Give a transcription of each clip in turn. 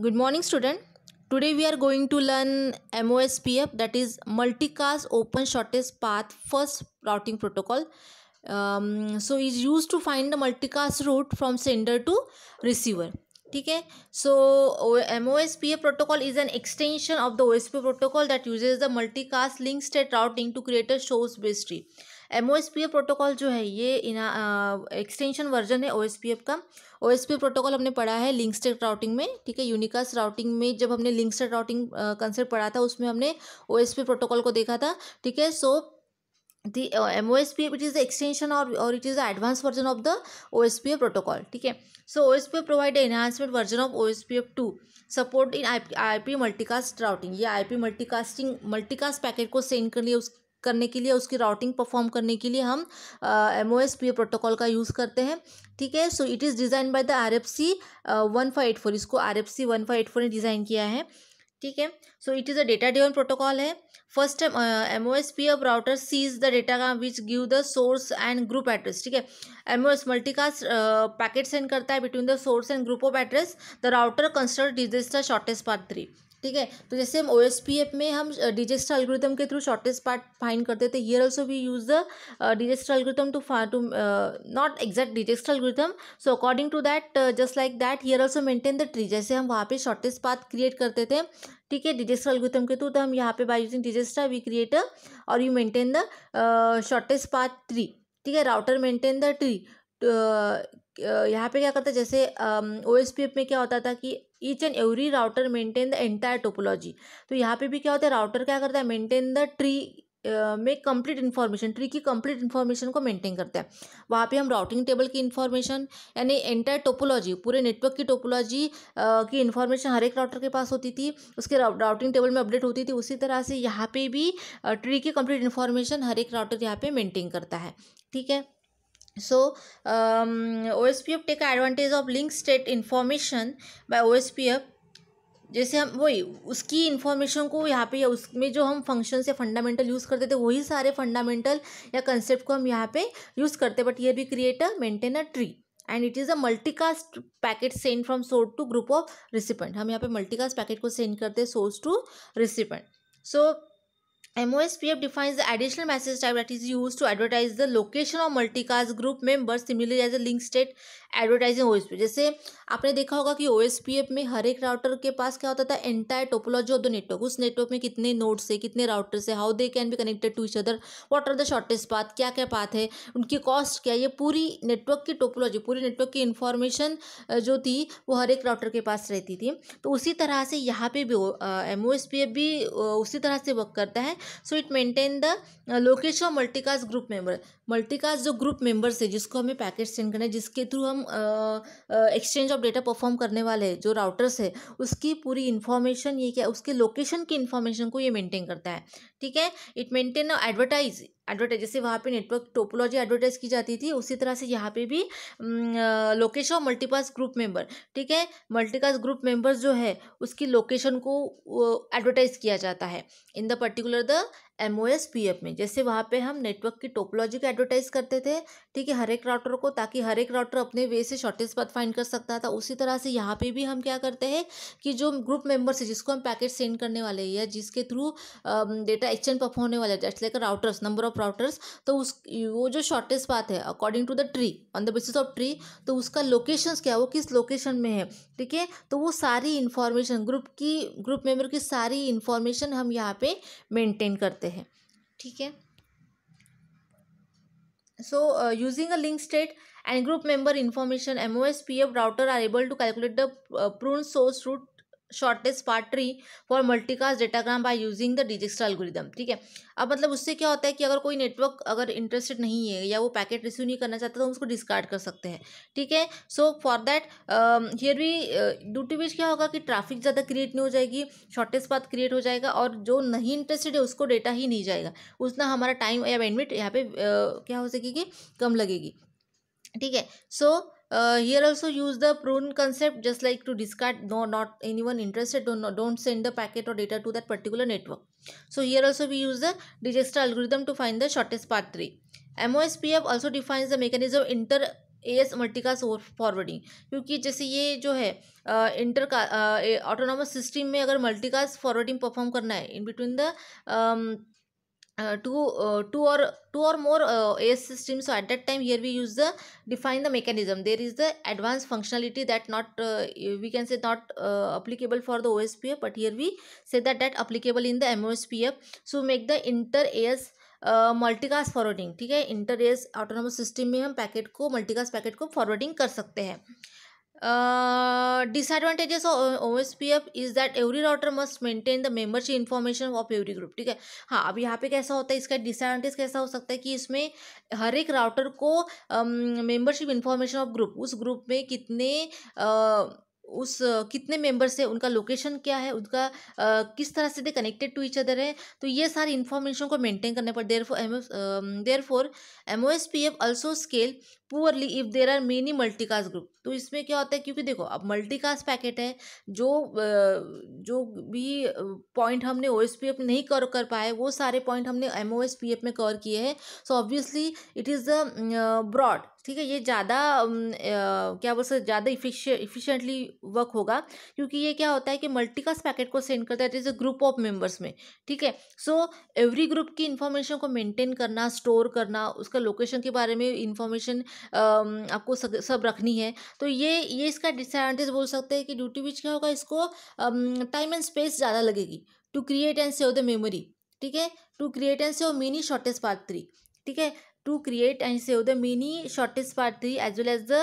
Good morning, student. Today we are going to learn MOSPF, that is Multicast Open Shortest Path First Routing Protocol. So is used to find the multicast route from sender to receiver. ठीक है. So MOSPF protocol is an extension of the OSPF protocol that uses the multicast link state routing to create a source based tree. MOSPF protocol जो है ये extension version है OSPF का. OSPF protocol हमने पढ़ा है लिंक स्टेट राउटिंग में. ठीक है, यूनिकास्ट राउटिंग में जब हमने लिंक स्टेट राउटिंग कंसेप्ट पढ़ा था उसमें हमने OSPF प्रोटोकॉल को देखा था. ठीक है, सो the MOSPF it is the extension or it is the advanced version of the OSPF protocol. ठीक है, so OSPF provide the enhancement version of OSPF 2 support in IP multicast routing. ये IP multicast packet को send करने के लिए उसकी routing perform करने के लिए हम MOSPF प्रोटोकॉल का यूज़ करते हैं. ठीक है, so it is design by the RFC 1584. इसको RFC 1584 ने डिज़ाइन किया है. ठीक है, so it is a data driven protocol है. First MOSPF router sees the data which give the source and group address. ठीक है, MOS मल्टीकास्ट पैकेट सेंड करता है between the source and group of address. The router consider Dijkstra shortest path 3. ठीक है, तो जैसे हम OSPF में हम डिजिस्टर एल्गोरिथम के थ्रू शॉर्टेस्ट पाथ फाइंड करते थे, here also we use the डिजिस्टर algorithm to not exact Dijkstra algorithm. So according to that just like that here also maintain the tree. जैसे हम वहाँ पे शॉर्टेस्ट पाथ क्रिएट करते थे, ठीक है, डिजिस्टर एल्गोरिथम के थ्रू, तो हम यहाँ पे बाय यूजिंग डिजिस्टर वी क्रिएट और you maintain the shortest path tree. ठीक है, राउटर मेंटेन द ट्री. यहाँ पे क्या करता है, जैसे OSPF में क्या होता था कि each and every router maintain the entire topology. तो यहाँ पे भी क्या होता है, राउटर क्या करता है, मेंटेन द ट्री में कंप्लीट इन्फॉर्मेशन, ट्री की कंप्लीट इन्फॉर्मेशन को मेंटेन करते हैं. वहाँ पे हम राउटिंग टेबल की इन्फॉर्मेशन यानी एंटायर टोपोलॉजी, पूरे नेटवर्क की टोपोलॉजी की इन्फॉर्मेशन हर एक राउटर के पास होती थी, उसके राउटिंग टेबल में अपडेट होती थी. उसी तरह से यहाँ पे भी ट्री की कंप्लीट इन्फॉर्मेशन हर एक राउटर यहाँ पे मेंटेन करता है. ठीक है, so OSPF take advantage of link state information by OSPF. जैसे हम वही उसकी इन्फॉर्मेशन को यहाँ पे या उसमें जो हम फंक्शन या फंडामेंटल यूज़ करते थे वही सारे फंडामेंटल या कंसेप्ट को हम यहाँ पे यूज़ करते. But here we create a maintain a tree and it is a multicast packet send from source to group of recipient. हम यहाँ पे मल्टीकास्ट पैकेट को सेंड करते हैं source to recipient. So MOSPF defines the additional message type that is used to advertise the location of multicast group members similarly as a link state advertising OSPF. जैसे आपने देखा होगा कि OSPF में हर एक राउटर के पास क्या होता था, entire topology of the network. उस नेटवर्क में कितने नोड्स है, कितने राउटर्स है, how they can be connected to each other, what are the shortest path, क्या क्या पाथ है, उनकी कॉस्ट क्या है, ये पूरी नेटवर्क की टोपोलॉजी, पूरी नेटवर्क की इन्फॉर्मेशन जो थी वो हर एक राउटर के पास रहती थी. तो उसी तरह से यहाँ पे भी MOSPF भी उसी तरह से वर्क करता है. So it maintain the location of multicast group member. Multicast जो ग्रुप मेंबर्स है जिसको हमें पैकेट सेंड करना है, जिसके थ्रू हम एक्सचेंज ऑफ डेटा परफॉर्म करने वाले हैं, जो राउटर्स है उसकी पूरी इन्फॉर्मेशन, ये क्या उसके लोकेशन की इन्फॉर्मेशन को ये मेंटेन करता है. ठीक है, इट मेंटेन एडवर्टाइज जैसे वहाँ पे नेटवर्क टोपोलॉजी एडवर्टाइज की जाती थी, उसी तरह से यहाँ पे भी location of multicast group member. ठीक है, मल्टीकास्ट ग्रुप मेंबर्स जो है उसकी लोकेशन को एडवर्टाइज किया जाता है in the particular the MOSPF में. जैसे वहाँ पे हम नेटवर्क की टोपोलॉजी को एडवर्टाइज करते थे, ठीक है, हर एक राउटर को, ताकि हर एक राउटर अपने वे से शॉर्टेस्ट पाथ फाइंड कर सकता था. उसी तरह से यहाँ पे भी हम क्या करते हैं कि जो ग्रुप मेंबर्स है जिसको हम पैकेट सेंड करने वाले हैं या जिसके थ्रू डेटा एक्सचेंज परफॉर्म होने वाला है, जैसे like routers, number of routers, तो वो जो शॉर्टेस्ट पाथ है according to the tree, on the basis of tree, तो उसका लोकेशंस क्या है, वो किस लोकेशन में है. ठीक है, तो वो सारी इन्फॉर्मेशन ग्रुप मेंबर की सारी इन्फॉर्मेशन हम यहाँ पे मेंटेन करते हैं. ठीक है, so using a link state and group member information, MOSPF router are able to calculate the prune source route shortest path tree for multicast datagram by using the Dijkstra algorithm. ठीक है, अब मतलब उससे क्या होता है कि अगर कोई नेटवर्क अगर इंटरेस्टेड नहीं है या वो पैकेट रिसीव नहीं करना चाहता तो हम उसको डिस्कार्ड कर सकते हैं. ठीक है, सो फॉर दैट हियर भी ड्यू टू विच क्या होगा कि ट्रैफिक ज़्यादा क्रिएट नहीं हो जाएगी, शॉर्टेस्ट पाथ क्रिएट हो जाएगा और जो नहीं इंटरेस्टेड है उसको डेटा ही नहीं जाएगा, उतना हमारा टाइम या बैंडविड्थ यहाँ पे क्या हो सकेगी, कम लगेगी. ठीक है, सो here also use the prune concept just like to discard not anyone interested, don't send the packet or data to that particular network. So here also we use the Dijkstra algorithm to find the shortest path tree. MOSPF also defines the mechanism of as multicast forwarding, क्योंकि जैसे ये जो है inter का autonomous system में अगर multicast forwarding perform करना है in between the two or more AS systems. So at that time here we use the define the mechanism. There is the advanced functionality that not we can say not applicable for the OSPF, but here we say that applicable in the MOSPF. So make the inter AS multicast forwarding, ठीक है, inter S autonomous system में हम packet को multicast packet को forwarding कर सकते हैं. Disadvantages of OSPF is that every router must maintain the membership information of every group, ठीक है. हाँ, अब यहाँ पे कैसा होता है, इसका डिसएडवांटेज कैसा हो सकता है कि इसमें हर एक राउटर को मेंबरशिप इन्फॉर्मेशन ऑफ ग्रुप, उस ग्रुप में कितने मेंबर्स है, उनका लोकेशन क्या है, उनका किस तरह से they connected to each other है, तो ये सारी इन्फॉर्मेशन को मेंटेन करने पर therefore MOSPF also scale poorly if there are many multicast group. तो इसमें क्या होता है, क्योंकि देखो अब मल्टीकास्ट पैकेट है, जो भी पॉइंट हमने OSPF नहीं कर पाए वो सारे पॉइंट हमने MOSPF में कवर किए हैं. So obviously it is the broad, ठीक है, ये ज़्यादा क्या बोल सकते, ज़्यादा इफिशिएंटली वर्क होगा, क्योंकि ये क्या होता है कि मल्टीकास्ट पैकेट को सेंड करता है it is a group of members में, ठीक है. सो एवरी ग्रुप की इन्फॉर्मेशन को मेंटेन करना, स्टोर करना, उसका लोकेशन के बारे में इन्फॉर्मेशन आपको सब रखनी है. तो ये इसका डिसएडवांटेज बोल सकते हैं कि ड्यू टू विच क्या होगा, इसको टाइम एंड स्पेस ज़्यादा लगेगी to create and save the memory, ठीक है, to create and save mini shortest path 3, ठीक है, to create and save the mini shortest path 3 as well as the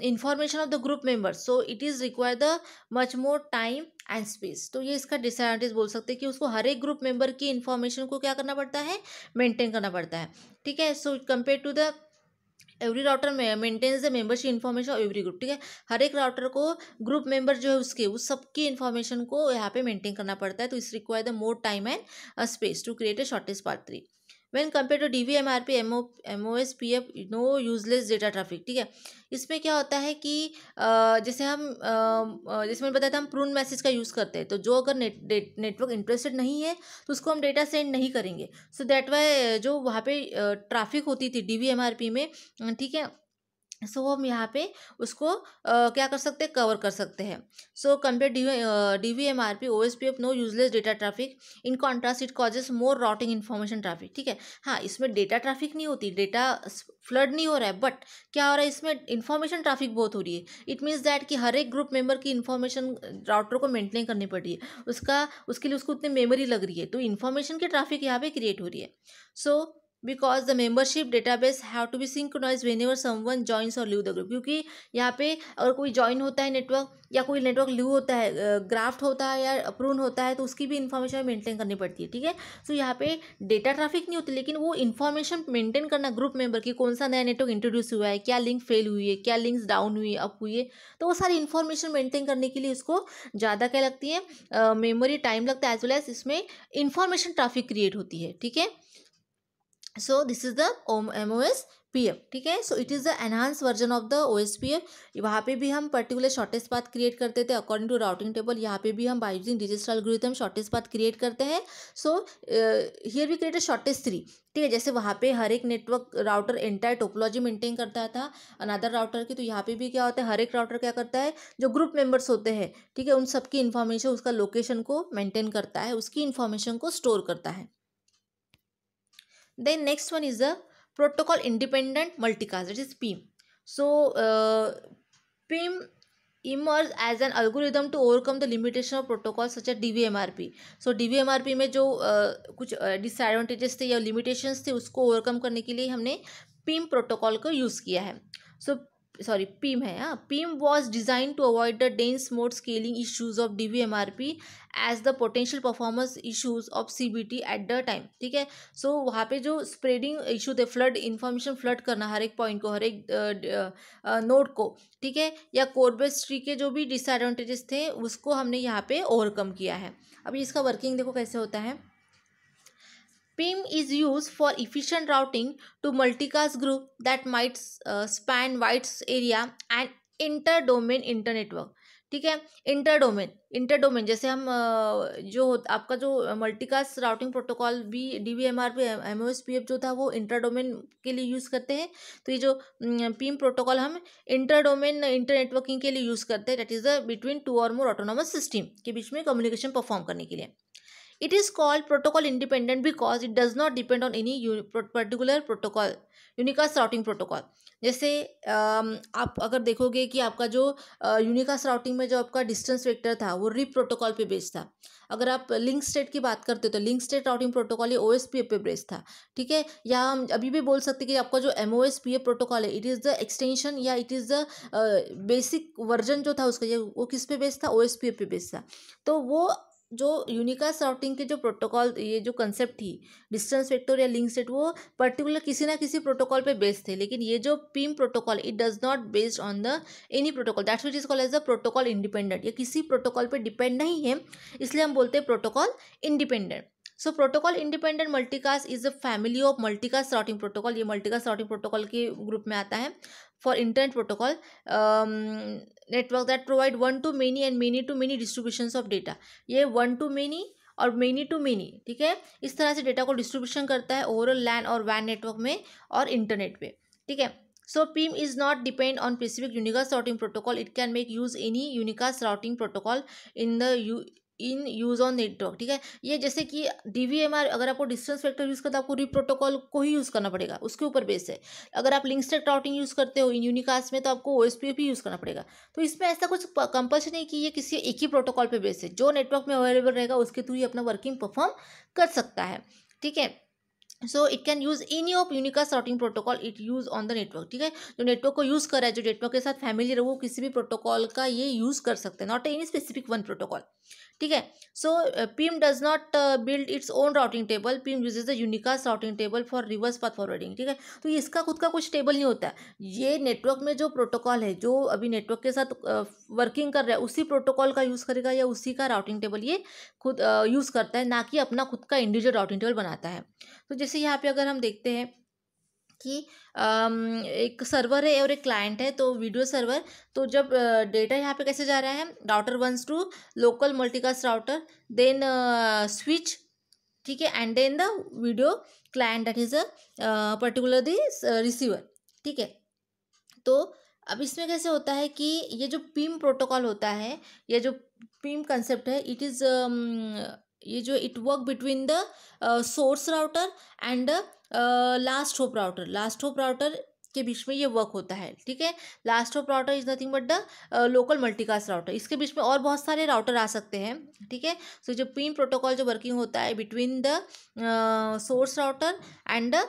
information of the group members. So it is require the much more time and space. तो ये इसका disadvantage बोल सकते हैं कि उसको हर एक ग्रुप मेंबर की इन्फॉर्मेशन को क्या करना पड़ता है, मेंटेन करना पड़ता है, ठीक है. So compare to the every router maintains the membership information of every group, ठीक है, हर एक राउटर को ग्रुप मेंबर जो है उसके उस सबकी इन्फॉर्मेशन को यहाँ पे मेंटेन करना पड़ता है. तो is require the more time and space to create a shortest path 3. When compared to DVMRP, MOSPF, no useless data traffic, ठीक है. इसमें क्या होता है कि जैसे जैसे मैंने बताया था, हम प्रून मैसेज का यूज़ करते हैं, तो जो अगर नेटवर्क इंटरेस्टेड नहीं है तो उसको हम डेटा सेंड नहीं करेंगे. सो दैट वाई जो वहाँ पे ट्रैफिक होती थी DVMRP में, ठीक है, सो हम यहाँ पे उसको क्या कर सकते हैं, कवर कर सकते हैं. So compare DVMRP OSPF no useless data traffic, in contrast it causes more routing information traffic, ठीक है. हाँ, इसमें डेटा ट्रैफिक नहीं होती, डेटा फ्लड नहीं हो रहा है, बट क्या हो रहा है, इसमें इन्फॉर्मेशन ट्रैफिक बहुत हो रही है. इट मीन्स दैट कि हर एक ग्रुप मेंबर की इन्फॉर्मेशन राउटर को मेंटेन करनी पड़ रही है, उसके लिए उसको उतनी मेमोरी लग रही है, तो इन्फॉर्मेशन की ट्रैफिक यहाँ पे क्रिएट हो रही है. So because the membership database have to be synchronize whenever someone joins और लीव द ग्रुप, क्योंकि यहाँ पे अगर कोई ज्वाइन होता है नेटवर्क, या कोई नेटवर्क लीव होता है, ग्राफ्ट होता है या अप्रूव होता है, तो उसकी भी इन्फॉर्मेशन मेंटेन करनी पड़ती है, ठीक है. सो यहाँ पे डेटा ट्रैफिक नहीं होती, लेकिन वो इन्फॉर्मेशन मेंटेन करना ग्रुप मेंबर की, कौन सा नया नेटवर्क इंट्रोड्यूस हुआ है, क्या लिंक फेल हुई है, क्या लिंक्स डाउन हुई है, अप हुई है, तो वो सारी इन्फॉर्मेशन मेंटेन करने के लिए उसको ज़्यादा क्या लगती है, मेमोरी टाइम लगता है, एज वेल एज इसमें इन्फॉर्मेशन ट्रैफिक क्रिएट होती है, ठीक है. So this is the MOSPF, ठीक है. So it is the enhance version of the OSPF. वहाँ पे भी हम पर्टिकुलर शॉर्टेस्ट पाथ क्रिएट करते थे अकॉर्डिंग टू राउटिंग टेबल. यहाँ पे भी हम by using digital algorithm shortest path create करते हैं. So here we create a shortest 3, ठीक है. जैसे वहाँ पे हर एक network router entire topology maintain करता था अनदर राउटर की, तो यहाँ पे भी क्या होता है, हर एक राउटर क्या करता है, जो ग्रुप मेंबर्स होते हैं, ठीक है, उन सबकी इन्फॉर्मेशन, उसका लोकेशन को मेंटेन करता है, उसकी इन्फॉर्मेशन को स्टोर करता है. Then next one is the protocol independent multicast, that is PIM. So PIM emerged as an algorithm to overcome the limitation of protocols such as DVMRP. So DVMRP में जो कुछ disadvantages थे या limitations थे, उसको overcome करने के लिए हमने PIM प्रोटोकॉल को यूज़ किया है. PIM है. हाँ, PIM was designed to avoid the dense mode scaling issues of DVMRP as the potential performance issues of CBT at the time, ठीक है. सो वहाँ पे जो स्प्रेडिंग इशू थे, फ्लड इन्फॉर्मेशन फ्लड करना हर एक पॉइंट को, हर एक नोड को, ठीक है, या कोरबेस ट्री के जो भी डिसएडवांटेजेस थे उसको हमने यहाँ पे ओवरकम किया है. अभी इसका वर्किंग देखो कैसे होता है. PIM is used for efficient routing to multicast group that might span wide area and inter-domain internetwork, ठीक है। इंटर डोमेन जैसे हम आपका जो मल्टीकास्ट राउटिंग प्रोटोकॉल भी DVMRP MOSPF जो था वो इंटर डोमेन के लिए यूज़ करते हैं। तो ये जो पीम प्रोटोकॉल हम इंटर डोमेन इंटर नेटवर्किंग के लिए यूज़ करते हैं, that is the between two और मोर ऑटोनोमस सिस्टम के बीच में कम्युनिकेशन परफॉर्म करने के लिए। It is called protocol independent because it does not depend on any particular protocol, unicast routing protocol। जैसे आप अगर देखोगे कि आपका जो यूनिकास्ट राउटिंग में जो आपका डिस्टेंस वेक्टर था वो रिप प्रोटोकॉल पे बेस्ड था। अगर आप लिंक स्टेट की बात करते हो तो लिंक स्टेट राउटिंग प्रोटोकॉल ये OSPF पे बेस्ड था, ठीक है। या हम अभी भी बोल सकते हैं कि आपका जो MOSPF प्रोटोकॉल है, इट इज़ द एक्सटेंशन या it is the basic version जो था उसका, ये वो किस पे बेस्ड था, OSPF पे बेस्ड था। तो वो जो यूनिकास्ट राउटिंग के जो प्रोटोकॉल, ये जो कंसेप्ट थी डिस्टेंस वेक्टर या लिंक सेट, वो पर्टिकुलर किसी ना किसी प्रोटोकॉल पे बेस्ड थे। लेकिन ये जो PIM protocol, it does not based on the any protocol, that's what is called as the protocol independent. ये किसी प्रोटोकॉल पे डिपेंड नहीं है, इसलिए हम बोलते हैं protocol independent. So protocol independent multicast is a family of multicast routing protocol. ये मल्टीकास्ट राउटिंग प्रोटोकॉल के ग्रुप में आता है। For internet protocol network that provide one to many and many to many distributions of data. ये one to many और many to many, ठीक है, इस तरह से डेटा को डिस्ट्रीब्यूशन करता है ओवरऑल लैन और वैन नेटवर्क में और इंटरनेट पे, ठीक है। So PIM is not depend on specific unicast routing protocol, it can make use any unicast routing protocol in use on network, ठीक है। ये जैसे कि DVMR, अगर आपको डिस्टेंस वेक्टर यूज़ करते हो आपको रिप प्रोटोकॉल को ही यूज़ करना पड़ेगा, उसके ऊपर बेस है। अगर आप लिंक स्टेट राउटिंग यूज़ करते हो इन यूनिकास्ट में तो आपको OSPF भी यूज़ करना पड़ेगा। तो इसमें ऐसा कुछ कंपल्सन नहीं कि ये किसी एक ही प्रोटोकॉल पे बेस है, जो नेटवर्क में अवेलेबल रहेगा उसके थ्रू ही अपना वर्किंग परफॉर्म कर सकता है, ठीक है। So it can use any of unicast routing protocol it use on the network, ठीक है। जो नेटवर्क को यूज़ कर रहा है, जो नेटवर्क के साथ फैमिली है, वो किसी भी प्रोटोकॉल का ये यूज़ कर सकते हैं, not any specific one protocol, ठीक है। So PIM does not build its own routing table, PIM uses the unicast routing table for reverse path forwarding, ठीक है। तो इसका खुद का कुछ टेबल नहीं होता है। ये नेटवर्क में जो प्रोटोकॉल है, जो अभी नेटवर्क के साथ वर्किंग कर रहा है, उसी प्रोटोकॉल का यूज़ करेगा या उसी का राउटिंग टेबल ये खुद यूज़ करता है, ना कि अपना खुद का इंडिविजुअल राउटिंग टेबल बनाता है। तो जैसे यहाँ पे अगर हम देखते हैं कि एक सर्वर है और एक क्लाइंट है, तो वीडियो सर्वर, तो जब डेटा यहाँ पे कैसे जा रहा है, router once to local multicast router, then switch, ठीक है, and then the video client that is a particular the receiver, ठीक है। तो अब इसमें कैसे होता है कि ये जो पीम प्रोटोकॉल होता है, ये जो पीम कंसेप्ट है, इट इज़ ये जो it work between the source router and last hop router के बीच में ये वर्क होता है, ठीक है। Last hop router is nothing but the local multicast router. इसके बीच में और बहुत सारे राउटर आ सकते हैं, ठीक है। सो जो पीम प्रोटोकॉल जो वर्किंग होता है between the source router and the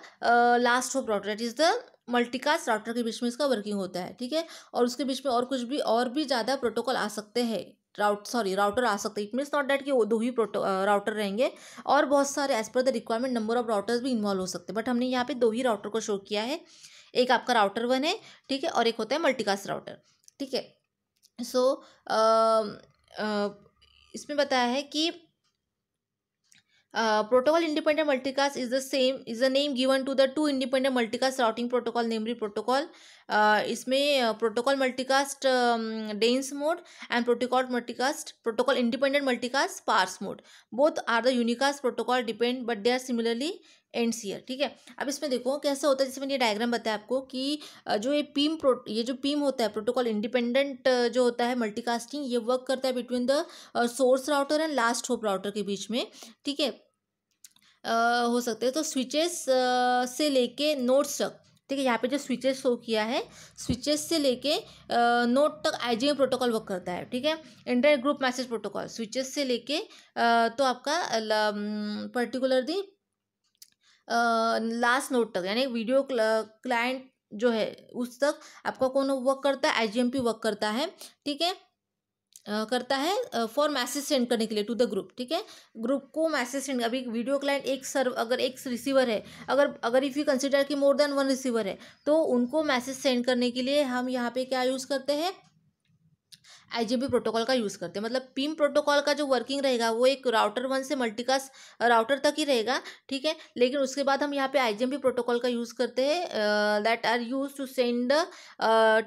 last hop router, that is the multicast router के बीच में इसका वर्किंग होता है, ठीक है। और उसके बीच में और भी ज़्यादा प्रोटोकॉल आ सकते हैं, राउटर आ सकते हैं। इट मीन्स नॉट डैट कि वो दो ही राउटर रहेंगे, और बहुत सारे as per the requirement number of routers भी इन्वॉल्व हो सकते हैं, बट हमने यहाँ पे दो ही राउटर को शो किया है। एक आपका राउटर 1 है, ठीक है, और एक होता है मल्टीकास्ट राउटर, ठीक है। सो इसमें बताया है कि protocol independent multicast is the name given to the two independent multicast routing protocol, namely protocol इसमें protocol multicast dense mode and protocol independent multicast sparse mode, both are the unicast protocol depend but they are similarly ends here, ठीक है। अब इसमें देखो कैसा होता है, जैसे मैंने ये डायग्राम बताया आपको कि जो ये जो पीम होता है, प्रोटोकॉल इंडिपेंडेंट जो होता है मल्टीकास्टिंग, ये वर्क करता है between the source router and last hop router के बीच में, ठीक है। हो सकते हैं तो स्विचेस से लेके नोड्स तक, ठीक है। यहाँ पे जो स्विचेस शो किया है, स्विचेस से लेके नोड तक IGM प्रोटोकॉल वर्क करता है, ठीक है। Internet group message protocol switches से लेके तो आपका पर्टिकुलर दी लास्ट नोड तक, यानी वीडियो क्लाइंट जो है उस तक आपका कौन वर्क करता है, IGMP वर्क करता है, ठीक है, करता है फॉर मैसेज सेंड करने के लिए टू द ग्रुप, ठीक है। ग्रुप को मैसेज सेंड, अभी वीडियो क्लाइंट अगर एक रिसीवर है, अगर इफ़ यू कंसिडर कि मोर देन वन रिसीवर है, तो उनको मैसेज सेंड करने के लिए हम यहाँ पे क्या यूज़ करते हैं, IGMP प्रोटोकॉल का यूज़ करते हैं। मतलब पीम प्रोटोकॉल का जो वर्किंग रहेगा वो एक राउटर 1 से मल्टीकास्ट राउटर तक ही रहेगा, ठीक है। लेकिन उसके बाद हम यहाँ पे IGMP प्रोटोकॉल का यूज़ करते हैं, that are use to send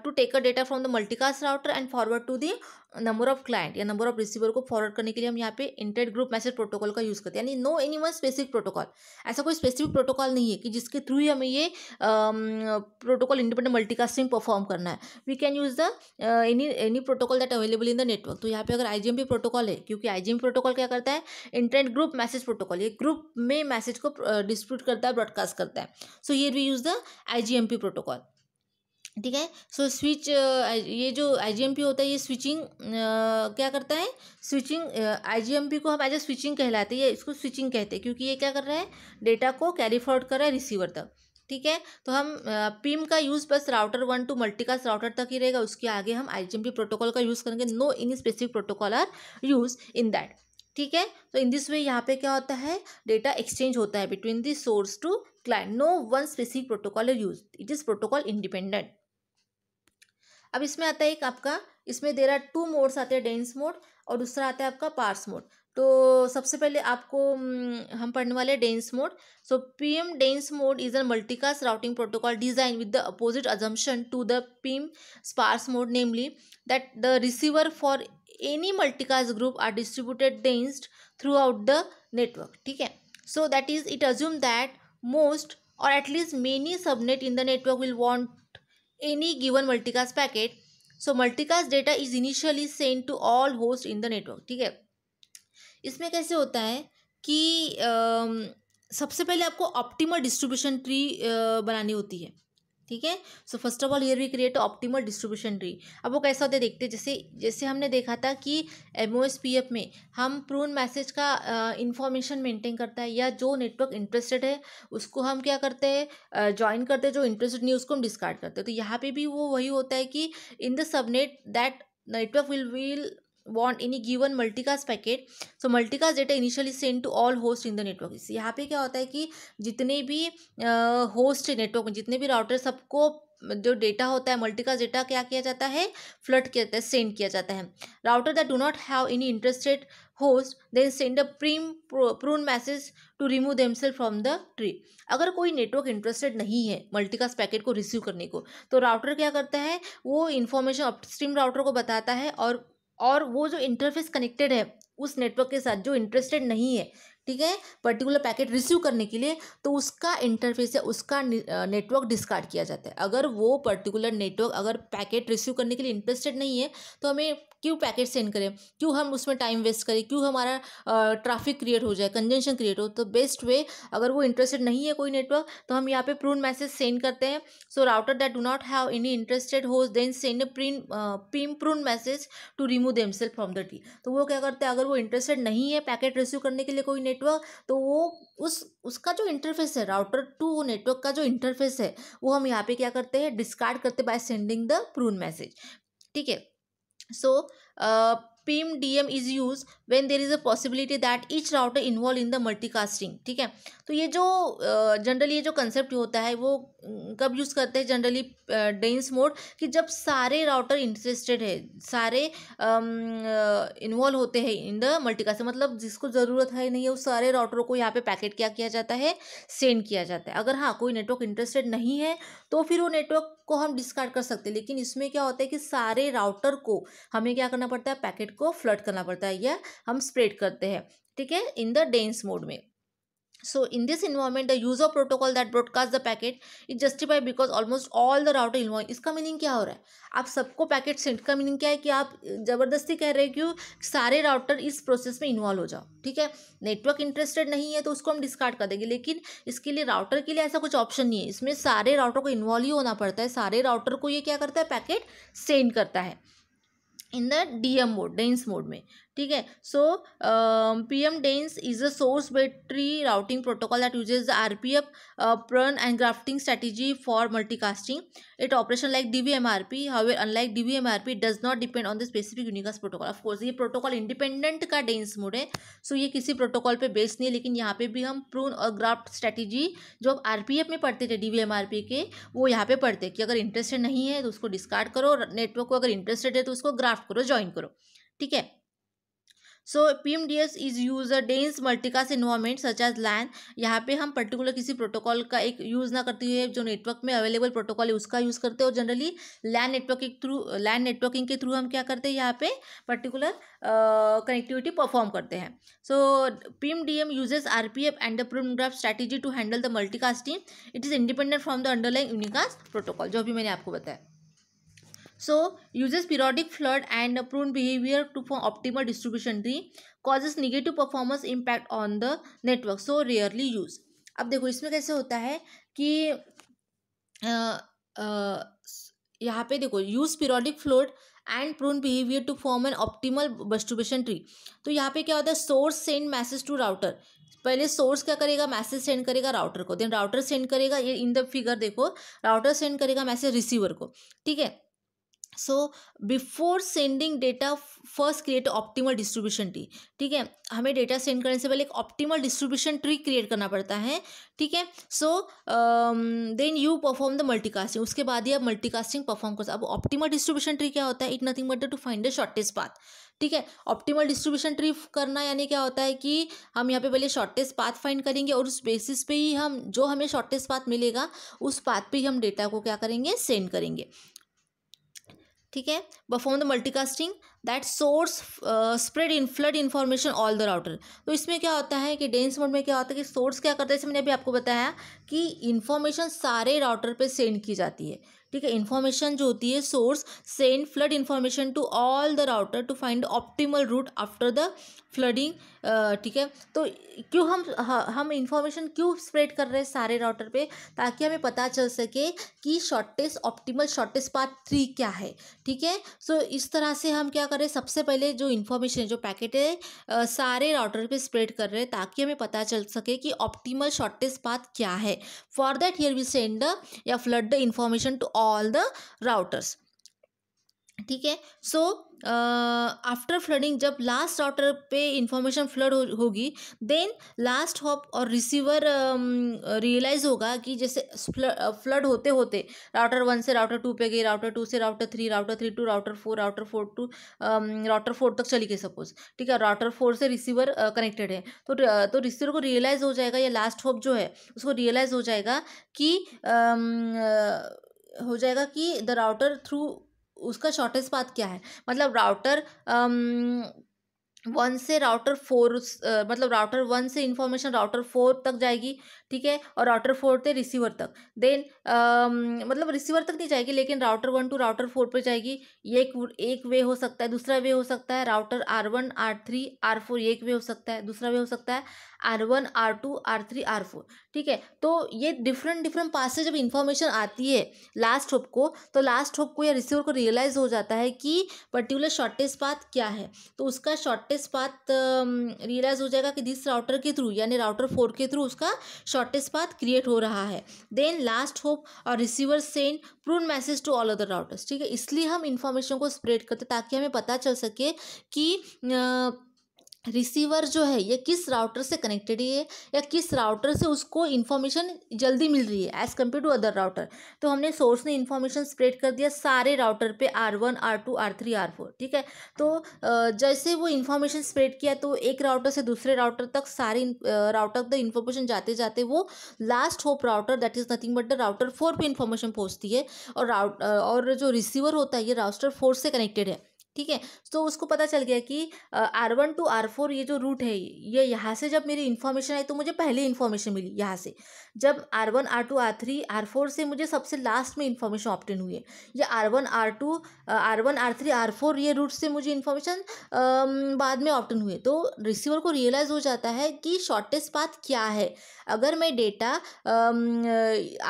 to take a data from the multicast router and forward to the number of client या नंबर ऑफ रिसीवर को फॉरवर्ड करने के लिए हम यहाँ पे इंटर ग्रुप मैसेज प्रोटोकॉल का यूज़ करते हैं, यानी no any one specific protocol, ऐसा कोई स्पेसिफिक प्रोटोकॉल नहीं है कि जिसके थ्रू ही हमें ये प्रोटोकॉल इंडिपेंडेंट मल्टीकास्टिंग परफॉर्म करना है. We can use the any protocol that available in the network. तो यहाँ पे अगर IGMP प्रोटोकॉल है, क्योंकि IGMP प्रोटोकॉल क्या करता है, इंटर ग्रुप मैसेज प्रोटोकॉल, ये ग्रुप में मैसेज को डिस्ट्रीब्यूट करता है, ब्रॉडकास्ट करता है. So here we use the IGMP protocol. ठीक है. सो स्विच, ये जो IGMP होता है ये स्विचिंग क्या करता है, स्विचिंग, IGMP को हम एज ए स्विचिंग कहलाते हैं, इसको स्विचिंग कहते हैं, क्योंकि ये क्या कर रहा है, डेटा को कैरी फॉरवर्ड कर रहा है रिसीवर तक. ठीक है. तो हम PIM का यूज़ बस राउटर 1 टू मल्टीकास्ट राउटर तक ही रहेगा, उसके आगे हम IGMP प्रोटोकॉल का यूज़ करेंगे. No any specific protocol are use in that. ठीक है. तो इन दिस वे यहाँ पे क्या होता है, डेटा एक्सचेंज होता है between the source to client. No one specific protocol are use, it is protocol independent. अब इसमें आता है एक आपका, इसमें देर आर 2 मोड्स आते हैं, डेंस मोड और दूसरा आता है आपका पार्स मोड. तो सबसे पहले आपको हम पढ़ने वाले dense mode. So PIM dense mode is a multicast routing protocol design with the opposite assumption to the PIM sparse mode, namely that the receiver for any multicast group are distributed dense throughout the network. ठीक है. So that is it assume that most or at least many subnet in the network will want any given multicast packet. So multicast data is initially sent to all hosts in the network. ठीक है. इसमें कैसे होता है कि सबसे पहले आपको ऑप्टिमल डिस्ट्रीब्यूशन ट्री बनानी होती है. ठीक है. So first of all here we create optimal distribution tree. अब वो कैसा होता है देखते हैं. जैसे हमने देखा था कि MOSPF में हम प्रून मैसेज का इंफॉर्मेशन मेंटेन करता है, या जो नेटवर्क इंटरेस्टेड है उसको हम क्या करते हैं, ज्वाइन करते हैं, जो इंटरेस्टेड नहीं है उसको हम डिस्कार्ड करते हैं. तो यहाँ पे भी वो वही होता है कि in the subnet that network will want any given multicast packet. So multicast data initially sent to all hosts in the network. यहाँ पे क्या होता है कि जितने भी होस्ट नेटवर्क में, जितने भी राउटर, सबको जो डेटा होता है मल्टीकास्ट डेटा क्या किया जाता है, फ्लड किया जाता है, सेंड किया जाता है. Router that do not have any interested host then send a prune message to remove themself from the tree. अगर कोई नेटवर्क इंटरेस्टेड नहीं है मल्टीकास्ट पैकेट को रिसीव करने को, तो राउटर क्या करता है, वो इन्फॉर्मेशन अपस्ट्रीम राउटर को बताता है, और वो जो इंटरफेस कनेक्टेड है उस नेटवर्क के साथ जो इंटरेस्टेड नहीं है, ठीक है, पर्टिकुलर पैकेट रिसीव करने के लिए, तो उसका इंटरफेस है, उसका नेटवर्क डिस्कार्ड किया जाता है. अगर वो पर्टिकुलर नेटवर्क अगर पैकेट रिसीव करने के लिए इंटरेस्टेड नहीं है, तो हमें क्यों पैकेट सेंड करें, क्यों हम उसमें टाइम वेस्ट करें, क्यों हमारा ट्रैफिक क्रिएट हो जाए, कंजेंशन क्रिएट हो. तो बेस्ट वे, अगर वो इंटरेस्टेड नहीं है कोई नेटवर्क, तो हम यहाँ पे प्रून मैसेज सेंड करते हैं. So router that do not have any interested host then send PIM prune message to remove themself from the tree. तो वो क्या करते हैं, अगर वो इंटरेस्टेड नहीं है पैकेट रिसीव करने के लिए कोई नेटवर्क, तो वो उसका जो इंटरफेस है, राउटर टू नेटवर्क का जो इंटरफेस है, वो हम यहाँ पे क्या करते हैं, डिस्कार्ड करते by sending the prune message. ठीक है. So PIM DM is used when there is a possibility that each router involved in the multicasting. ठीक है. तो ये जो जनरली ये जो कंसेप्ट होता है वो कब यूज़ करते हैं जनरली, डेंस मोड, कि जब सारे राउटर इंटरेस्टेड है, सारे इन्वॉल्व होते हैं इन द मल्टीकास्टिंग, मतलब जिसको ज़रूरत है नहीं है उस सारे राउटरों को यहाँ पे पैकेट क्या किया जाता है, सेंड किया जाता है. अगर हाँ कोई नेटवर्क इंटरेस्टेड नहीं है तो फिर वो नेटवर्क को हम डिस्कार्ड कर सकते हैं. लेकिन इसमें क्या होता है कि सारे राउटर को हमें क्या करना पड़ता है, पैकेट को फ्लड करना पड़ता है, या हम स्प्रेड करते हैं. ठीक है, इन द डेंस मोड में. So in this environment the use of protocol that broadcast the packet is justified because almost all the router involved. इसका मीनिंग क्या हो रहा है, आप सबको पैकेट सेंड का मीनिंग क्या है कि आप ज़बरदस्ती कह रहे हैं कि सारे राउटर इस प्रोसेस में इन्वॉल्व हो जाओ. ठीक है. नेटवर्क इंटरेस्टेड नहीं है तो उसको हम डिस्कार्ड कर देंगे, लेकिन इसके लिए राउटर के लिए ऐसा कुछ ऑप्शन नहीं है. इसमें सारे राउटर को इन्वॉल्व ही होना पड़ता है. सारे राउटर को ये क्या करता है, पैकेट सेंड करता है in the DM mode, dense mode में. ठीक है. सो PIM dense is a source based tree routing protocol that uses the RPF prun and grafting strategy for multicasting. It operation like DVMRP. However, unlike DVMRP, it does not depend on the specific unicast protocol. Of course, ये protocol independent का dense mode है. सो ये किसी protocol पे based नहीं है, लेकिन यहाँ पे भी हम प्रून और ग्राफ्ट स्ट्रेटेजी जो RPF में पढ़ते थे DVMRP के, वो यहाँ पे पढ़ते कि अगर इंटरेस्टेड नहीं है तो उसको डिस्कार्ड करो, नेटवर्क को अगर इंटरेस्टेड है तो उसको ग्राफ्ट करो, ज्वाइन करो. ठीक है. So PMDS is use a dense multicast environment such as LAN. यहाँ पे हम पर्टिकुलर किसी प्रोटोकॉल का एक यूज़ ना करते हुए जो नेटवर्क में अवेलेबल प्रोटोकॉल है उसका यूज़ करते हैं, और जनरली लैन नेटवर्किंग के थ्रू हम क्या करते हैं, यहाँ पे पर्टिकुलर कनेक्टिविटी परफॉर्म करते हैं। So PMDM uses RPF and the prune graph strategy to handle the multicasting. It is independent from the underlying unicast protocol, जो अभी मैंने आपको बताया। So uses periodic flood and prune behavior to form optimal distribution tree, causes negative performance impact on the network, so rarely use। अब देखो इसमें कैसे होता है कि यहाँ पे देखो use periodic flood and prune behaviour to form an optimal distribution tree. तो यहाँ पे क्या होता है, source send message to router. पहले सोर्स क्या करेगा, मैसेज सेंड करेगा राउटर को, देन राउटर सेंड करेगा, ये इन द फिगर देखो, राउटर सेंड करेगा मैसेज रिसीवर को, ठीक है। So before sending data first create optimal distribution tree, ठीक है। हमें डेटा सेंड करने से पहले एक ऑप्टिमल डिस्ट्रीब्यूशन ट्री क्रिएट करना पड़ता है, ठीक है। So then you perform the multicasting, उसके बाद ही आप मल्टीकास्टिंग परफॉर्म कर। अब ऑप्टिमल डिस्ट्रीब्यूशन ट्री क्या होता है, it nothing but to find the shortest path, ठीक है। ऑप्टिमल डिस्ट्रीब्यूशन ट्री करना यानी क्या होता है कि हम यहाँ पे पहले शॉर्टेस्ट पाथ फाइंड करेंगे और उस बेसिस पे ही हम जो हमें शॉर्टेस्ट पाथ मिलेगा उस पाथ पे ही हम डेटा को क्या करेंगे, सेंड करेंगे, ठीक है। Perform the multicasting that source spread in flood information all the router. तो इसमें क्या होता है कि डेंस मोड में क्या होता है कि सोर्स क्या करता है, जैसे मैंने अभी आपको बताया कि इन्फॉर्मेशन सारे राउटर पे सेंड की जाती है, ठीक है। इन्फॉर्मेशन जो होती है source send flood information to all the router to find optimal route after the flooding, ठीक है। तो क्यों हम इन्फॉर्मेशन क्यों स्प्रेड कर रहे हैं सारे राउटर पे, ताकि हमें पता चल सके कि ऑप्टिमल शॉर्टेस्ट पाथ 3 क्या है, ठीक है। सो इस तरह से हम क्या करें, सबसे पहले जो इन्फॉर्मेशन है, जो पैकेट है सारे राउटर पे स्प्रेड कर रहे हैं ताकि हमें पता चल सके कि ऑप्टिमल शॉर्टेस्ट पाथ क्या है। For that here we send the या flood the information to all the routers, ठीक है। सो आफ्टर फ्लडिंग, जब लास्ट राउटर पे इंफॉर्मेशन फ्लड होगी, देन लास्ट हॉप और रिसीवर रियलाइज़ होगा कि जैसे फ्लड होते होते राउटर 1 से राउटर 2 पे गई, राउटर 2 से router 3, router 3 to router 4, router 4 to router 4 तक चली गई सपोज, ठीक है। राउटर 4 से रिसीवर कनेक्टेड है, तो रिसीवर को रियलाइज़ हो जाएगा, या लास्ट हॉप जो है उसको रियलाइज़ हो जाएगा कि द राउटर थ्रू उसका शॉर्टेस्ट पाथ क्या है। मतलब राउटर 1 से राउटर 4, मतलब राउटर 1 से इंफॉर्मेशन राउटर 4 तक जाएगी, ठीक है, और राउटर 4 से रिसीवर तक, देन मतलब रिसीवर तक नहीं जाएगी लेकिन राउटर 1 टू राउटर 4 पे जाएगी। ये एक वे हो सकता है। दूसरा वे हो सकता है राउटर R1 R3 R4, एक वे हो सकता है। दूसरा वे हो सकता है R1 R2 R3 R4, ठीक है। तो ये डिफरेंट पाथ से जब इंफॉर्मेशन आती है लास्ट होप को, तो लास्ट होप को या रिसीवर को रियलाइज़ हो जाता है कि पर्टिकुलर शॉर्टेस्ट पाथ क्या है, तो उसका शॉर्टेस्ट पाथ रियलाइज़ हो जाएगा कि दिस राउटर के थ्रू, यानी राउटर 4 के थ्रू उसका शॉर्टेस्ट पाथ क्रिएट हो रहा है। देन लास्ट होप और receiver send prune message to all other routers, ठीक है। इसलिए हम इंफॉर्मेशन को स्प्रेड करते ताकि हमें पता चल सके कि रिसीवर जो है ये किस राउटर से कनेक्टेड है या किस राउटर से उसको इन्फॉर्मेशन जल्दी मिल रही है as compare to other router. तो हमने सोर्स ने इन्फॉर्मेशन स्प्रेड कर दिया सारे राउटर पे R1 R2 R3 R4, ठीक है। तो जैसे वो इन्फॉर्मेशन स्प्रेड किया तो एक राउटर से दूसरे राउटर तक सारे राउटर तक इन्फॉर्मेशन जाते जाते वो last hop router that is nothing but the router 4 पे इन्फॉर्मेशन पहुँचती है, और जो रिसीवर होता है ये राउटर 4 से कनेक्टेड है, ठीक है। तो उसको पता चल गया कि R1 टू R4 ये जो रूट है ये यहाँ से जब मेरी इन्फॉर्मेशन आई तो मुझे पहले इन्फॉर्मेशन मिली यहाँ से, जब R1 R2 R3 R4 से मुझे सबसे लास्ट में इन्फॉर्मेशन ऑप्टेन हुई है, या R1 R3 R4 ये रूट से मुझे इन्फॉर्मेशन बाद में ऑप्टेन हुई है। तो रिसीवर को रियलाइज़ हो जाता है कि शॉर्टेस्ट पाथ क्या है। अगर मैं डेटा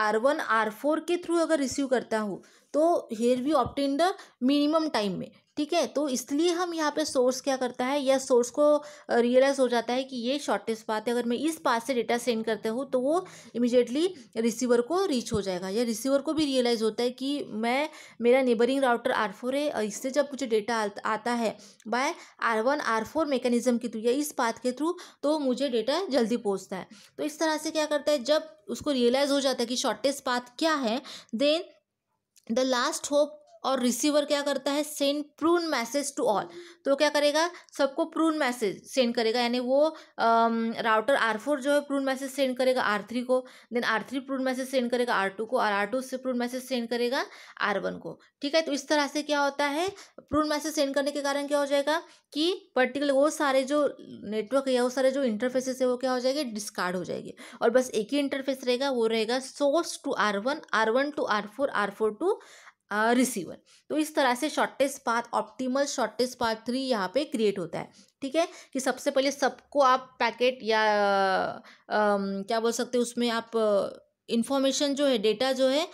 R1 R4 के थ्रू अगर रिसीव करता हूँ तो here we obtain the minimum time में, ठीक है। तो इसलिए हम यहाँ पे सोर्स क्या करता है, या सोर्स को रियलाइज़ हो जाता है कि ये शॉर्टेस्ट पाथ है, अगर मैं इस पाथ से डेटा सेंड करता हूँ तो वो इमीडिएटली रिसीवर को रीच हो जाएगा, या रिसीवर को भी रियलाइज़ होता है कि मेरा नेबरिंग राउटर R4 है और इससे जब मुझे डेटा आता है बाय R1 R4 मैकेनिज्म के थ्रू या इस पाथ के थ्रू तो मुझे डेटा जल्दी पहुँचता है। तो इस तरह से क्या करता है, जब उसको रियलाइज़ हो जाता है कि शॉर्टेस्ट पाथ क्या है, देन द लास्ट होप और रिसीवर क्या करता है, send prune message to all. तो क्या करेगा, सबको प्रून मैसेज सेंड करेगा, यानी वो राउटर R4 जो है प्रून मैसेज सेंड करेगा R3 को, then R3 prune message send करेगा R2 को, और R2 से प्रून मैसेज सेंड करेगा R1 को। ठीक है, तो इस तरह से क्या होता है, प्रून मैसेज सेंड करने के कारण क्या हो जाएगा कि पर्टिकुलर वो सारे जो नेटवर्क है या वो सारे जो इंटरफेसेस है वो क्या हो जाएंगे, डिस्कार्ड हो जाएंगे, और बस एक ही इंटरफेस रहेगा, वो रहेगा source to R1, R1 to R4, R4 to receiver. तो इस तरह से shortest path, optimal shortest path 3 यहाँ पे क्रिएट होता है। ठीक है, कि सबसे पहले सबको आप पैकेट या क्या बोल सकते हैं उसमें आप इंफॉर्मेशन जो है, डेटा जो है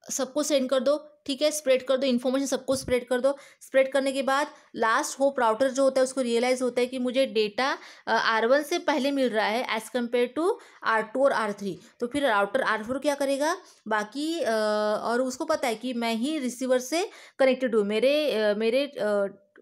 सबको सेंड कर दो। ठीक है, स्प्रेड कर दो, इन्फॉर्मेशन सबको स्प्रेड कर दो। स्प्रेड करने के बाद लास्ट होप राउटर जो होता है उसको रियलाइज़ होता है कि मुझे डेटा R1 से पहले मिल रहा है एज़ कम्पेयर टू R2 और R3। तो फिर राउटर R4 क्या करेगा, बाकी और उसको पता है कि मैं ही रिसीवर से कनेक्टेड हूँ,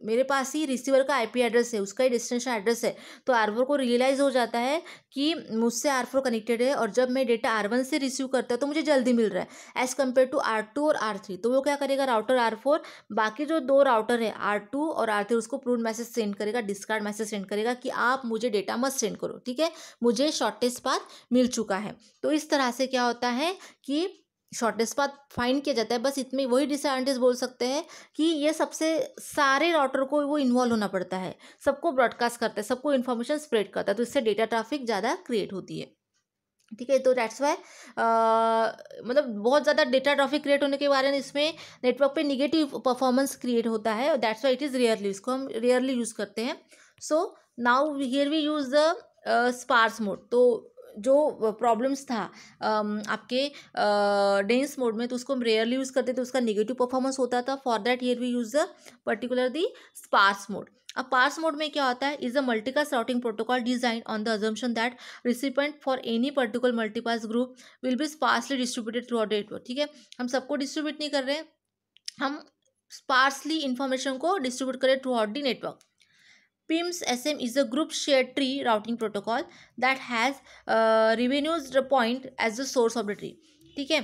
मेरे पास ही रिसीवर का IP एड्रेस है, उसका ही डेस्टिनेशन एड्रेस है। तो R4 को रियलाइज़ हो जाता है कि मुझसे R4 कनेक्टेड है, और जब मैं डेटा R1 से रिसीव करता हूँ तो मुझे जल्दी मिल रहा है एज़ कम्पेयर टू R2 और R3। तो वो क्या करेगा, राउटर R4 बाकी जो 2 राउटर है R2 और R3 उसको प्रून मैसेज सेंड करेगा, डिस्कार्ड मैसेज सेंड करेगा कि आप मुझे डेटा मत सेंड करो। ठीक है, मुझे शॉर्टेस्ट पाथ मिल चुका है। तो इस तरह से क्या होता है कि शॉर्टेस्ट पाथ फाइंड किया जाता है। बस इतनी वही डिसएडवांटेज बोल सकते हैं कि ये सबसे सारे राउटर को वो इन्वॉल्व होना पड़ता है, सबको ब्रॉडकास्ट करता है, सबको इन्फॉर्मेशन स्प्रेड करता है, तो इससे डेटा ट्रैफिक ज़्यादा क्रिएट होती है। ठीक है, तो दैट्स वाई मतलब बहुत ज़्यादा डेटा ट्रैफिक क्रिएट होने के कारण इसमें नेटवर्क पे निगेटिव परफॉर्मेंस क्रिएट होता है, और that's why it is rarely, इसको हम रेयरली यूज़ करते हैं। So now here we use the sparse mode. तो जो प्रॉब्लम्स था आपके डेंस मोड में, तो उसको हम रेयरली यूज़ करते थे, उसका नेगेटिव परफॉर्मेंस होता था। For that here we use the particular the sparse mode. अब पार्स मोड में क्या होता है, is a multicast routing protocol design on the assumption that recipient for any particular multipass group will be sparsely distributed throughout network. ठीक है, हम सबको distribute नहीं कर रहे हैं, हम स्पार्सली इंफॉर्मेशन को डिस्ट्रीब्यूट करें through out the network. PIMS SM is a group shared tree routing protocol that has revenues point as the source of the tree. ठीक है,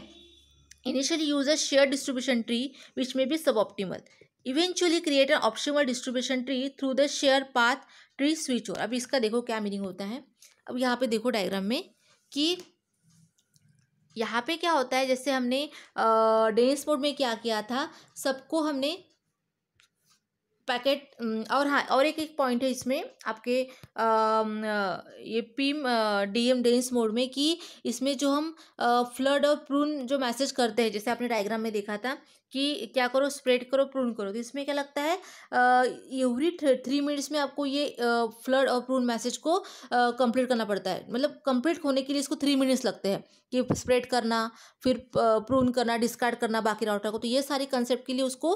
initially use a shared distribution tree which may be suboptimal. Eventually create an optimal distribution tree through the shared path tree switchover. अब इसका देखो क्या meaning होता है। अब यहाँ पे देखो डायग्राम में कि यहाँ पे क्या होता है, जैसे हमने डेंस मोड में क्या किया था, सबको हमने पैकेट और हाँ, और एक पॉइंट है इसमें आपके ये PIM DM डेंस मोड में कि इसमें जो हम फ्लड और प्रून जो मैसेज करते हैं, जैसे आपने डायग्राम में देखा था कि क्या करो, स्प्रेड करो, प्रून करो, तो इसमें क्या लगता है एवरी 3 मिनट्स में आपको ये फ्लड और प्रून मैसेज को कंप्लीट करना पड़ता है। मतलब कंप्लीट होने के लिए इसको 3 मिनट्स लगते हैं कि स्प्रेड करना, फिर प्रून करना, डिस्कार्ड करना बाकी राउटर को। तो ये सारी कंसेप्ट के लिए उसको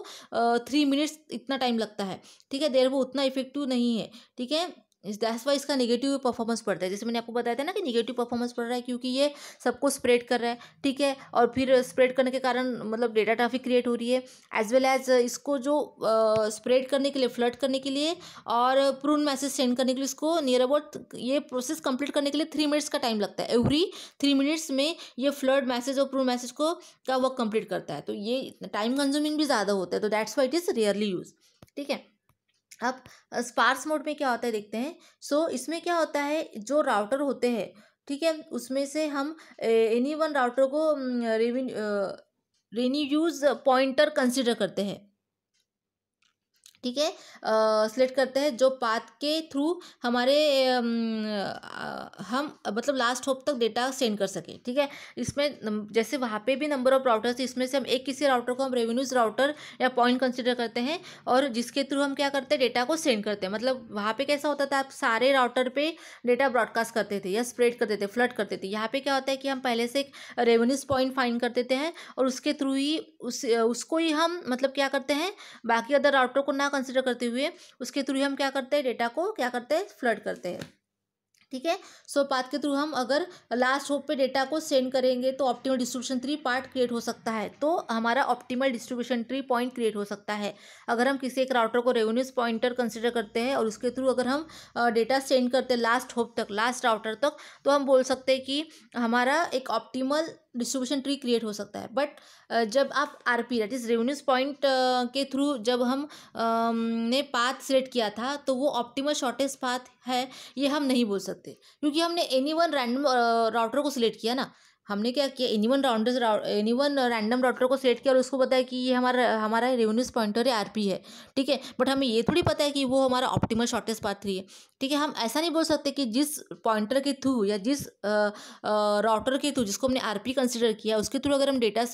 3 मिनट्स इतना टाइम लगता है। ठीक है, देर वो उतना इफेक्टिव नहीं है। ठीक है, दैट्स वाई इसका नेगेटिव परफॉर्मेंस पड़ता है। जैसे मैंने आपको बताया था ना कि नेगेटिव परफॉर्मेंस पड़ रहा है क्योंकि ये सबको स्प्रेड कर रहा है। ठीक है, और फिर स्प्रेड करने के कारण मतलब डेटा ट्रैफिक क्रिएट हो रही है, एज वेल एज इसको जो स्प्रेड करने के लिए, फ्लड करने के लिए और प्रून मैसेज सेंड करने के लिए इसको नियर अबाउट ये प्रोसेस कंप्लीट करने के लिए 3 मिनट्स का टाइम लगता है। एवरी 3 मिनट्स में ये फ्लड मैसेज और प्रून मैसेज को का वर्क कंप्लीट करता है, तो ये टाइम कंज्यूमिंग भी ज़्यादा होता है। तो that's why it is rarely use. ठीक है, अब स्पार्स मोड में क्या होता है देखते हैं। सो इसमें क्या होता है, जो राउटर होते हैं, ठीक है, उसमें से हम एनी वन राउटर को रेन्यूज पॉइंटर कंसिडर करते हैं। ठीक है, सिलेक्ट करते हैं जो पाथ के थ्रू हमारे हम मतलब लास्ट होप तक डेटा सेंड कर सके। ठीक है, इसमें जैसे वहाँ पे भी नंबर ऑफ राउटर्स, इसमें से हम एक किसी राउटर को हम रेवेन्यूज राउटर या पॉइंट कंसिडर करते हैं, और जिसके थ्रू हम क्या करते हैं, डेटा को सेंड करते हैं। मतलब वहाँ पे कैसा होता था, आप सारे राउटर पे डेटा ब्रॉडकास्ट करते थे या स्प्रेड करते थे, फ्लड करते थे। यहाँ पे क्या होता है कि हम पहले से एक रेवेन्यूज पॉइंट फाइंड कर देते हैं, और उसके थ्रू ही उसको ही हम मतलब क्या करते हैं, बाकी अदर राउटर को ना कंसिडर करते हुए उसके थ्रू हम क्या करते हैं, डेटा को क्या करते हैं, फ्लड करते हैं। ठीक है, सो पाथ के थ्रू हम अगर लास्ट होप पे डेटा को सेंड करेंगे तो optimal distribution tree part create हो सकता है। तो हमारा optimal distribution tree point create हो सकता है अगर हम किसी एक राउटर को रेवेन्यूज पॉइंटर कंसिडर करते हैं और उसके थ्रू अगर हम डेटा सेंड करते हैं लास्ट होप तक, लास्ट राउटर तक, तो हम बोल सकते हैं कि हमारा एक ऑप्टिमल डिस्ट्रीब्यूशन ट्री क्रिएट हो सकता है। बट जब आप RP that is revenues point के थ्रू जब हम ने पाथ सिलेक्ट किया था तो वो ऑप्टिमल शॉर्टेस्ट पाथ है ये हम नहीं बोल सकते, क्योंकि हमने एनी वन रैंडम राउटर को सिलेक्ट किया ना। हमने क्या किया, एनी वन रैंडम राउटर को सिलेक्ट किया और उसको पता है कि ये हमारा रेवेन्यूज पॉइंटर है, आरपी है, ठीक है। बट हमें ये थोड़ी पता है कि वो हमारा ऑप्टिमल शॉर्टेस्ट पाथ ट्री है, ठीक है। हम ऐसा नहीं बोल सकते कि जिस पॉइंटर के थ्रू या जिस राउटर के थ्रू जिसको हमने आरपी कंसिडर किया उसके थ्रू अगर हम डेटा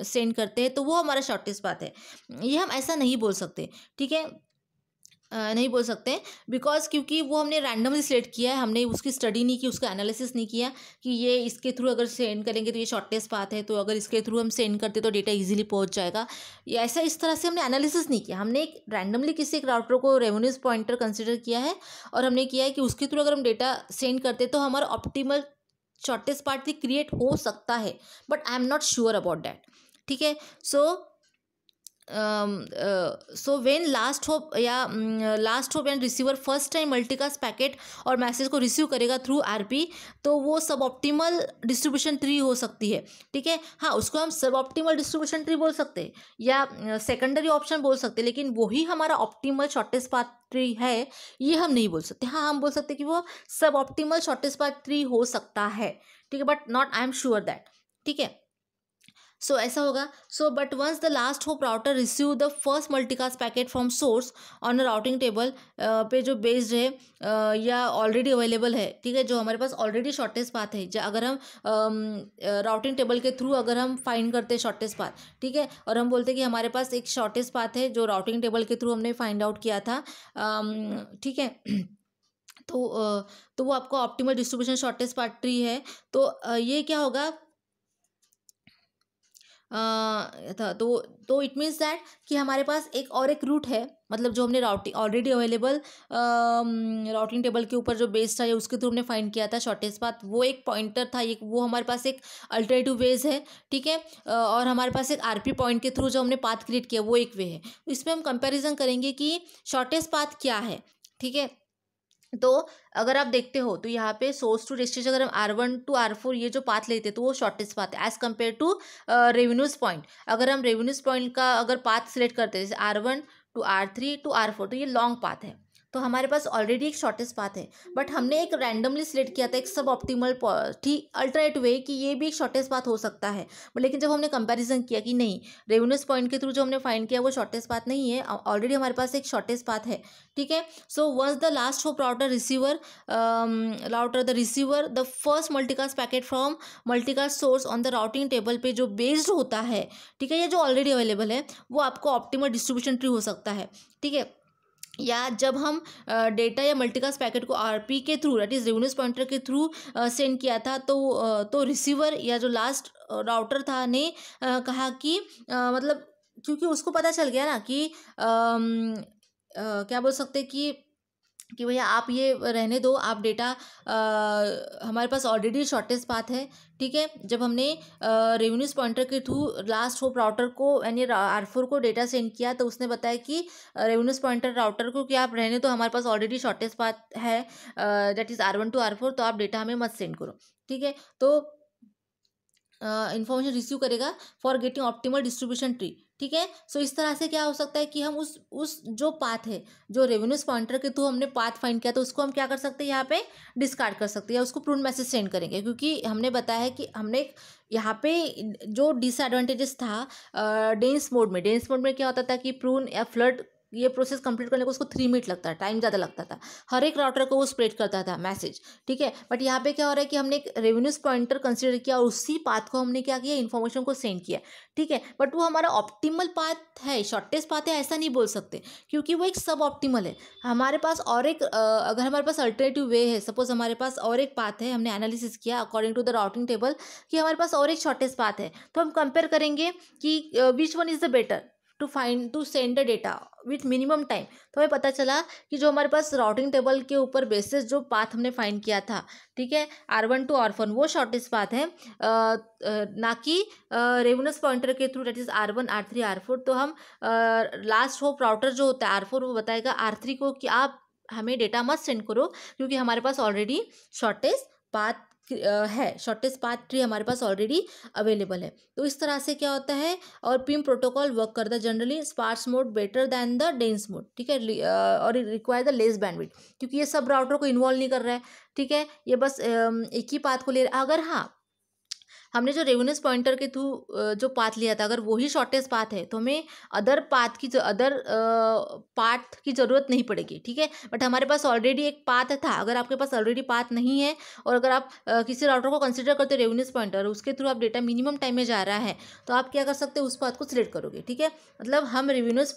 सेंड करते हैं तो वो हमारा शॉर्टेस्ट पाथ है, ये हम ऐसा नहीं बोल सकते, ठीक है। नहीं बोल सकते बिकॉज क्योंकि वो हमने रैंडमली सिलेक्ट किया है, हमने उसकी स्टडी नहीं की, उसका एनालिसिस नहीं किया कि ये इसके थ्रू अगर सेंड करेंगे तो ये शॉर्टेस्ट पाथ है, तो अगर इसके थ्रू हम सेंड करते तो डेटा इजीली पहुंच जाएगा। ये ऐसा इस तरह से हमने एनालिसिस नहीं किया, हमने एक रैंडमली किसी एक राउटर को रेवेन्यूज पॉइंटर कंसिडर किया है और हमने किया है कि उसके थ्रू अगर हम डेटा सेंड करते तो हमारा ऑप्टिमल शॉर्टेस्ट पाथ भी क्रिएट हो सकता है, but I am not sure about that, ठीक है। So when last hope and receiver first time multicast packet और मैसेज को रिसीव करेगा थ्रू आरपी, तो वो सब ऑप्टिमल डिस्ट्रीब्यूशन ट्री हो सकती है, ठीक है। हाँ, उसको हम सब ऑप्टिमल डिस्ट्रीब्यूशन ट्री बोल सकते हैं या सेकेंडरी ऑप्शन बोल सकते हैं, लेकिन वही हमारा ऑप्टिमल शॉर्टेस्ट पाथ ट्री है ये हम नहीं बोल सकते। हाँ, हम बोल सकते कि वो सब ऑप्टिमल शॉर्टेस्ट पाथ ट्री हो सकता है, ठीक है, but not I am sure that, ठीक है। सो ऐसा होगा। So but once the last hop router receive the first multicast packet from source on a routing table पे जो बेस्ड है या ऑलरेडी अवेलेबल है, ठीक है, जो हमारे पास ऑलरेडी शॉर्टेस्ट पाथ है, अगर हम राउटिंग टेबल के थ्रू अगर हम फाइंड करते हैं शॉर्टेस्ट पाथ, ठीक है, और हम बोलते हैं कि हमारे पास एक शॉर्टेस्ट पाथ है जो राउटिंग टेबल के थ्रू हमने फाइंड आउट किया था, ठीक है, तो वो आपका optimal distribution shortest path tree है। तो ये क्या होगा था तो इट मीन्स दैट कि हमारे पास एक रूट है, मतलब जो हमने routing already available routing table के ऊपर जो बेस्ड था या उसके थ्रू हमने फाइंड किया था शॉर्टेस्ट पाथ, वो एक पॉइंटर था, एक वो हमारे पास एक अल्टरनेटिव वेज है, ठीक है। और हमारे पास एक आरपी पॉइंट के थ्रू जो हमने पाथ क्रिएट किया वो एक वे है। इसमें हम कंपैरिजन करेंगे कि शॉर्टेस्ट पाथ क्या है, ठीक है। तो अगर आप देखते हो तो यहाँ पे सोर्स टू डेस्टिनेशन अगर हम R1 to R4 ये जो पाथ लेते तो वो शॉर्टेस्ट पाथ है as compare to rendezvous point. अगर हम रेवेन्यूज पॉइंट का अगर पाथ सिलेक्ट करते हैं जैसे R1 to R3 to R4 तो ये लॉन्ग पाथ है, तो हमारे पास ऑलरेडी एक शॉर्टेस्ट पाथ है, बट हमने एक रैंडमली सिलेक्ट किया था एक सब ऑप्टिमल ठीक अल्टरनेटिव वे कि ये भी एक शॉर्टेस्ट पाथ हो सकता है। बट लेकिन जब हमने कंपैरिजन किया कि नहीं, रेवेन्यूज पॉइंट के थ्रू जो हमने फाइंड किया वो शॉर्टेस्ट पाथ नहीं है, ऑलरेडी हमारे पास एक शॉर्टेस्ट पाथ है, ठीक है। So once the last hop router receiver the first multicast packet from multicast source on the routing table पे जो बेस्ड होता है, ठीक है, ये जो ऑलरेडी अवेलेबल है वो आपको ऑप्टिमल डिस्ट्रीब्यूशन ट्री हो सकता है, ठीक है। या जब हम डेटा या मल्टीकास्ट पैकेट को आरपी के through that is revenues pointer के थ्रू सेंड किया था तो रिसीवर या जो लास्ट राउटर था ने कहा कि मतलब क्योंकि उसको पता चल गया ना कि क्या बोल सकते कि भैया आप ये रहने दो, आप डेटा हमारे पास ऑलरेडी शॉर्टेस्ट पाथ है, ठीक है। जब हमने रेवेन्यूज पॉइंटर के थ्रू लास्ट होप राउटर को यानी R4 को डेटा सेंड किया तो उसने बताया कि रेवेन्यूज पॉइंटर राउटर को कि आप रहने दो, हमारे पास ऑलरेडी शॉर्टेस्ट पाथ है that is R1 to R4, तो आप डेटा हमें मत सेंड करो, ठीक है। तो इन्फॉर्मेशन रिसीव करेगा for getting optimal distribution tree, ठीक है। सो इस तरह से क्या हो सकता है कि हम उस जो पाथ है जो रेवेन्यूज पॉइंटर के थ्रू हमने पाथ फाइंड किया तो उसको हम क्या कर सकते हैं यहाँ पे डिस्कार्ड कर सकते हैं या उसको प्रून मैसेज सेंड करेंगे, क्योंकि हमने बताया है कि हमने यहाँ पे जो डिसएडवांटेजेस था डेंस मोड में क्या होता था कि प्रून या फ्लड ये प्रोसेस कंप्लीट करने को उसको 3 मिनट लगता है, टाइम ज़्यादा लगता था, हर एक राउटर को वो स्प्रेड करता था मैसेज, ठीक है। बट यहाँ पे क्या हो रहा है कि हमने एक रेवेन्यूज पॉइंटर कंसिडर किया और उसी पाथ को हमने क्या किया, इन्फॉर्मेशन को सेंड किया, ठीक है। बट वो हमारा ऑप्टिमल पाथ है, शॉर्टेस्ट पाथ है ऐसा नहीं बोल सकते, क्योंकि वो एक सब ऑप्टिमल है। हमारे पास और एक अगर हमारे पास अल्टरनेटिव वे है, सपोज हमारे पास और एक पाथ है, हमने एनालिसिस किया according to the routing table कि हमारे पास और एक शॉर्टेस्ट पाथ है, तो हम कंपेयर करेंगे कि which one is the better to send the data with minimum time. तो हमें पता चला कि जो हमारे पास राउटिंग टेबल के ऊपर बेसिस जो पाथ हमने फाइंड किया था, ठीक है, R1 to R4 वो शॉर्टेस्ट पाथ है, ना कि रेवेन्यूज पॉइंटर के through that is R1 R3 R4। तो हम लास्ट होप राउटर जो होता है R4 वो बताएगा R3 को कि आप हमें डेटा मत सेंड करो क्योंकि हमारे पास ऑलरेडी शॉर्टेस्ट पाथ है, शॉर्टेस्ट पाथ ट्री हमारे पास ऑलरेडी अवेलेबल है। तो इस तरह से क्या होता है, और पिम प्रोटोकॉल वर्क करता है generally sparse mode better than the dense mode, ठीक है, और रिक्वायर द लेस बैंडविड्थ, क्योंकि ये सब राउटर को इन्वॉल्व नहीं कर रहा है, ठीक है, ये बस एक ही पाथ को ले रहा है। अगर हाँ हमने जो रेवेन्यूज पॉइंटर के थ्रू जो पाथ लिया था, अगर वही शॉर्टेस्ट पाथ है तो हमें अदर पाथ की ज़रूरत नहीं पड़ेगी, ठीक है। बट हमारे पास ऑलरेडी एक पाथ था, अगर आपके पास ऑलरेडी पाथ नहीं है और अगर आप किसी राउटर को कंसिडर करते हो रेवेन्यूज पॉइंटर, उसके थ्रू आप डेटा मिनिमम टाइम में जा रहा है, तो आप क्या कर सकते हो, उस पाथ को सिलेक्ट करोगे, ठीक है। मतलब हम रेवेन्यूज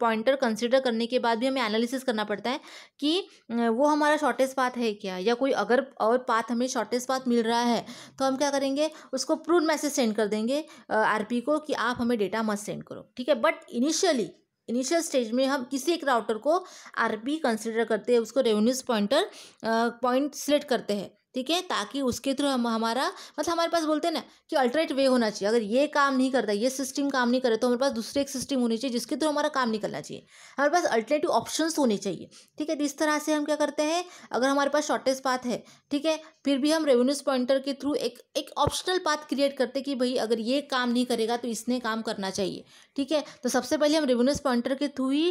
पॉइंटर कंसिडर करने के बाद भी हमें एनालिसिस करना पड़ता है कि वो हमारा शॉर्टेस्ट पाथ है क्या, या कोई अगर और पाथ हमें शॉर्टेस्ट पाथ मिल रहा है तो हम क्या करेंगे, उसको प्रूव मैसेज सेंड कर देंगे आरपी को कि आप हमें डेटा मत सेंड करो, ठीक है। बट इनिशियल स्टेज में हम किसी एक राउटर को आरपी कंसिडर करते हैं, उसको रेवेन्यूज पॉइंट सिलेक्ट करते हैं, ठीक है, ताकि उसके थ्रू हम हमारा मतलब हमारे पास बोलते हैं ना कि अल्टरनेट वे होना चाहिए। अगर ये काम नहीं करता, ये सिस्टम काम नहीं करे, तो हमारे पास दूसरे एक सिस्टम होनी चाहिए जिसके थ्रू हमारा काम निकलना चाहिए, हमारे पास अल्टरनेटिव ऑप्शंस होने चाहिए, ठीक है। तो इस तरह से हम क्या करते हैं, अगर हमारे पास शॉर्टेस्ट पाथ है, ठीक है, फिर भी हम रेवेन्यूज पॉइंटर के थ्रू एक ऑप्शनल पाथ क्रिएट करते कि भाई अगर ये काम नहीं करेगा तो इसने काम करना चाहिए, ठीक है। तो सबसे पहले हम रेवेन्यूज पॉइंटर के थ्रू ही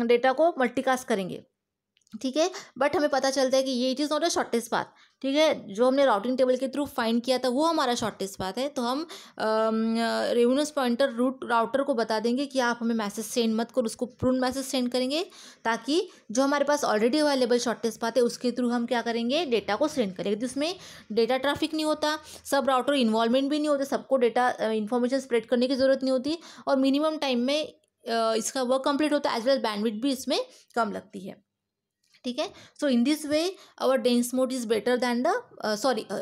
डेटा को मल्टीकास्ट करेंगे, ठीक है। बट हमें पता चलता है कि ये it is not a shortest path, ठीक है, जो हमने राउटिंग टेबल के थ्रू फाइंड किया था वो हमारा शॉर्टेस्ट पाथ है। तो हम रेवेन्यूज पॉइंटर राउटर को बता देंगे कि आप हमें मैसेज सेंड मत करो, उसको प्रून मैसेज सेंड करेंगे, ताकि जो हमारे पास ऑलरेडी अवेलेबल शॉर्टेस्ट पाथ है उसके थ्रू हम क्या करेंगे, डेटा को सेंड करेंगे। तो उसमें डेटा ट्रैफिक नहीं होता, सब राउटर इन्वॉल्वमेंट भी नहीं होते, सबको डेटा इन्फॉर्मेशन स्प्रेड करने की ज़रूरत नहीं होती, और मिनिमम टाइम में इसका वर्क कंप्लीट होता है, एज वेल बैंडविड्थ भी इसमें कम लगती है, ठीक है। So in this way our dense mode is better than the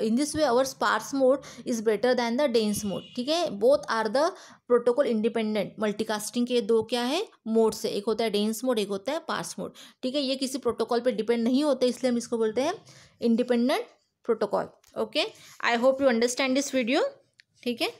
in this way our sparse mode is better than the dense mode, ठीक है। Both are the protocol independent, multicasting के दो क्या है मोड्स है, एक होता है डेंस मोड, एक होता है पार्स मोड, ठीक है। ये किसी प्रोटोकॉल पे डिपेंड नहीं होते, इसलिए हम इसको बोलते हैं independent protocol. Okay, I hope you understand this video, ठीक है।